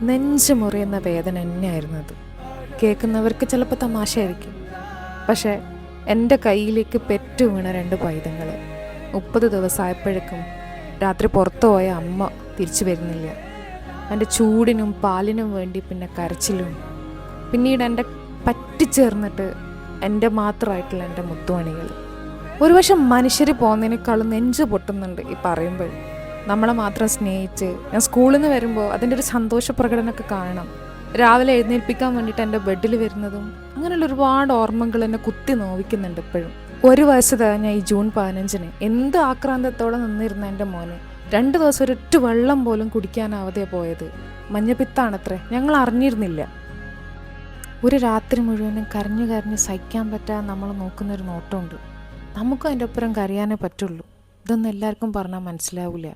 നെഞ്ച് മുറിയുന്ന വേദന തന്നെയായിരുന്നു അത്. കേൾക്കുന്നവർക്ക് ചിലപ്പോൾ തമാശയായിരിക്കും, പക്ഷേ എൻ്റെ കയ്യിലേക്ക് പെറ്റു വീണ 2 പൈതങ്ങൾ 30 ദിവസമായപ്പോഴേക്കും രാത്രി പുറത്തു പോയ അമ്മ തിരിച്ചു വരുന്നില്ല. എൻ്റെ ചൂടിനും പാലിനും വേണ്ടി പിന്നെ കരച്ചിലും, പിന്നീട് എൻ്റെ പറ്റിച്ചേർന്നിട്ട് എൻ്റെ മാത്രമായിട്ടുള്ള എൻ്റെ മുത്തുമണികൾ. ഒരു വശം മനുഷ്യർ പോകുന്നതിനേക്കാളും നെഞ്ച് പൊട്ടുന്നുണ്ട് ഈ പറയുമ്പോൾ. നമ്മളെ മാത്രം സ്നേഹിച്ച് ഞാൻ സ്കൂളിൽ നിന്ന് വരുമ്പോൾ അതിൻ്റെ ഒരു സന്തോഷ പ്രകടനമൊക്കെ കാണണം. രാവിലെ എഴുന്നേൽപ്പിക്കാൻ വേണ്ടിയിട്ട് എൻ്റെ ബെഡിൽ വരുന്നതും അങ്ങനെയുള്ള ഒരുപാട് ഓർമ്മകൾ എന്നെ കുത്തി നോവിക്കുന്നുണ്ട് ഇപ്പോഴും. 1 വയസ്സ് കഴിഞ്ഞ ഈ ജൂൺ 15-ന് എന്ത് ആക്രാന്തത്തോടെ നിന്നിരുന്ന എൻ്റെ മോന് 2 ദിവസം ഒരൊറ്റ വെള്ളം പോലും കുടിക്കാനാവാതെ പോയത്. മഞ്ഞപ്പിത്താണത്രേ, ഞങ്ങൾ അറിഞ്ഞിരുന്നില്ല. ഒരു രാത്രി മുഴുവനും കരഞ്ഞു കരഞ്ഞ് സഹിക്കാൻ പറ്റാതെ നമ്മൾ നോക്കുന്നൊരു നോട്ടമുണ്ട്. നമുക്കും അതിൻ്റെ ഒപ്പരം കരയാനേ പറ്റുള്ളൂ. ഇതൊന്നും എല്ലാവർക്കും പറഞ്ഞാൽ മനസ്സിലാവില്ല.